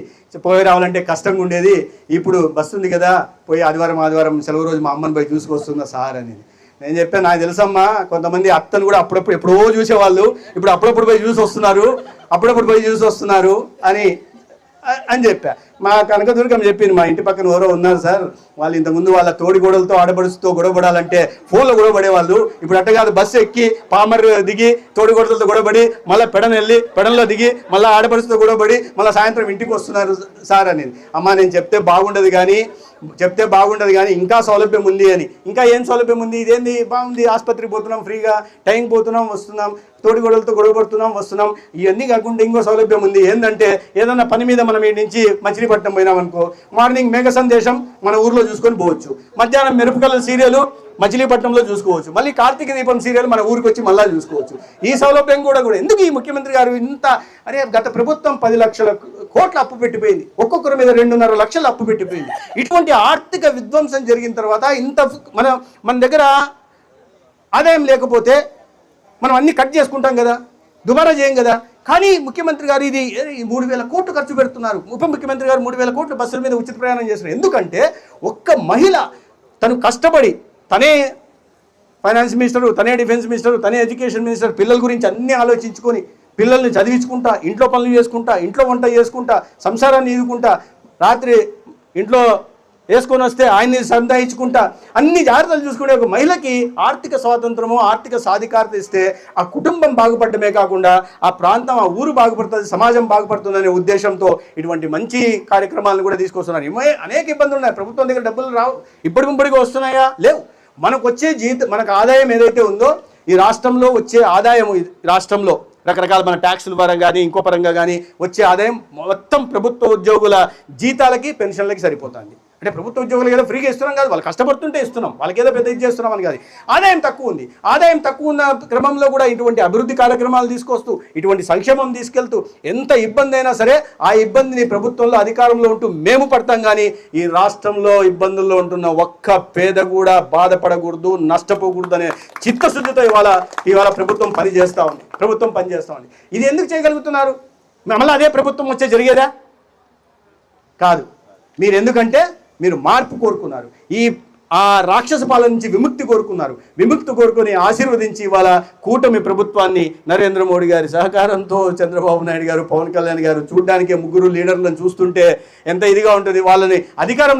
పోయి రావాలంటే కష్టంగా ఉండేది, ఇప్పుడు బస్సు ఉంది కదా పోయి ఆదివారం సెలవు రోజు మా అమ్మని పోయి చూసుకొస్తుందా సార్ అని. నేను చెప్పాను, నాకు తెలుసమ్మా, కొంతమంది అత్తను కూడా అప్పుడప్పుడు ఎప్పుడో చూసేవాళ్ళు ఇప్పుడు అప్పుడప్పుడు పోయి చూసి వస్తున్నారు అని చెప్పా. మా కనకదుర్గం చెప్పింది, మా ఇంటి పక్కన ఎవరో ఉన్నారు సార్, వాళ్ళు ఇంతకుముందు వాళ్ళ తోడిగోడలతో ఆడబడుచుతో గొడవపడాలంటే ఫోన్లో గొడవపడేవాళ్ళు, ఇప్పుడు అట్ట కాదు, బస్సు ఎక్కి పామర్ దిగి తోడిగోడలతో గొడవపడి మళ్ళీ పెడన్లో దిగి మళ్ళీ ఆడబడుచుతో గొడవపడి మళ్ళీ సాయంత్రం ఇంటికి వస్తున్నారు సార్ అని. అమ్మ నేను చెప్తే బాగుండదు కానీ ఇంకా సౌలభ్యం ఉంది అని. ఇంకా ఏం సౌలభ్యం ఉంది, ఇదేంది బాగుంది, ఆసుపత్రికి పోతున్నాం ఫ్రీగా, టైం పోతున్నాం వస్తున్నాం, తోడిగోడలతో గొడవపడుతున్నాం వస్తున్నాం, ఇవన్నీ కాకుండా ఇంకో సౌలభ్యం ఉంది. ఏంటంటే ఏదన్నా పని మీద మనం ఈ నుంచి మచిలీపట్నం పోయినామనుకో, మార్నింగ్ మేఘ సందేశం మన ఊర్లో చూసుకొని పోవచ్చు, మధ్యాహ్నం మెరుపుకల సీరియల్ మచిలీపట్నంలో చూసుకోవచ్చు, మళ్ళీ కార్తీక దీపం సీరియల్ మన ఊరికి వచ్చి మళ్ళీ చూసుకోవచ్చు. ఈ సౌలభ్యం కూడా ఎందుకు ఈ ముఖ్యమంత్రి గారు ఇంత గత ప్రభుత్వం 10 లక్షల కోట్ల అప్పు పెట్టిపోయింది, ఒక్కొక్కరి మీద 2.5 లక్షలు అప్పు పెట్టిపోయింది. ఇటువంటి ఆర్థిక విధ్వంసం జరిగిన తర్వాత ఇంత మన దగ్గర ఆదాయం లేకపోతే మనం అన్ని కట్ చేసుకుంటాం కదా, దుబారా చేయం కదా. కానీ ముఖ్యమంత్రి గారు ఇది 3,000 కోట్లు ఖర్చు పెడుతున్నారు, ఉప ముఖ్యమంత్రి గారు 3,000 కోట్లు బస్సుల మీద ఉచిత ప్రయాణం చేస్తున్నారు. ఎందుకంటే ఒక్క మహిళ తను కష్టపడి, తనే ఫైనాన్స్ మినిస్టరు, తనే డిఫెన్స్ మినిస్టరు, తనే ఎడ్యుకేషన్ మినిస్టర్, పిల్లల గురించి అన్నీ ఆలోచించుకొని పిల్లల్ని చదివించుకుంటా, ఇంట్లో పనులు చేసుకుంటా, ఇంట్లో వంట చేసుకుంటా, సంసారాన్ని ఈదుకుంటా, రాత్రి ఇంట్లో వేసుకొని వస్తే ఆయన్ని సంతాయించుకుంటా అన్ని జాగ్రత్తలు చూసుకునే ఒక మహిళకి ఆర్థిక స్వాతంత్రము, ఆర్థిక సాధికారత ఇస్తే ఆ కుటుంబం బాగుపడటమే కాకుండా ఆ ప్రాంతం, ఆ ఊరు బాగుపడుతుంది, సమాజం బాగుపడుతుందనే ఉద్దేశంతో ఇటువంటి మంచి కార్యక్రమాలను కూడా తీసుకొస్తున్నారు. అనేక ఇబ్బందులు ఉన్నాయి, ప్రభుత్వం దగ్గర డబ్బులు రావు, ఇప్పటికిప్పటికి వస్తున్నాయా? లేవు. మనకు వచ్చే మనకు ఆదాయం ఏదైతే ఉందో, ఈ రాష్ట్రంలో వచ్చే ఆదాయం, రాష్ట్రంలో రకరకాల మన ట్యాక్సుల పరంగా కానీ ఇంకో పరంగా కానీ వచ్చే ఆదాయం మొత్తం ప్రభుత్వ ఉద్యోగుల జీతాలకి పెన్షన్లకి సరిపోతుంది. అంటే ప్రభుత్వ ఉద్యోగులు ఏదో ఫ్రీగా ఇస్తున్నాం కాదు, వాళ్ళు కష్టపడుతుంటే ఇస్తున్నాం, వాళ్ళకి ఏదో పెద్ద చేస్తున్నాం అని కాదు. ఆదాయం తక్కువ ఉంది, ఆదాయం తక్కువ ఉన్న క్రమంలో కూడా ఇటువంటి అభివృద్ధి కార్యక్రమాలు తీసుకొస్తూ, ఇటువంటి సంక్షేమం తీసుకెళ్తూ, ఎంత ఇబ్బంది అయినా సరే ఆ ఇబ్బందిని ప్రభుత్వంలో అధికారంలో ఉంటూ మేము పడతాం. కానీ ఈ రాష్ట్రంలో ఇబ్బందుల్లో ఉంటున్న ఒక్క పేద కూడా బాధపడకూడదు, నష్టపోకూడదు అనే చిత్తశుద్ధితో ఇవాళ ప్రభుత్వం పనిచేస్తూ ఉంది. ఇది ఎందుకు చేయగలుగుతున్నారు? మళ్ళీ అదే ప్రభుత్వం వచ్చే జరిగేదా? కాదు. మీరు ఎందుకంటే మీరు మార్పు కోరుకున్నారు, ఆ రాక్షస పాలన నుంచి విముక్తి కోరుకుని ఆశీర్వదించి ఇవాళ కూటమి ప్రభుత్వాన్ని నరేంద్ర మోడీ గారి సహకారంతో చంద్రబాబు నాయుడు గారు, పవన్ కళ్యాణ్ గారు చూడడానికి ముగ్గురు లీడర్లను చూస్తుంటే ఎంత ఇదిగా ఉంటుంది. వాళ్ళని అధికారం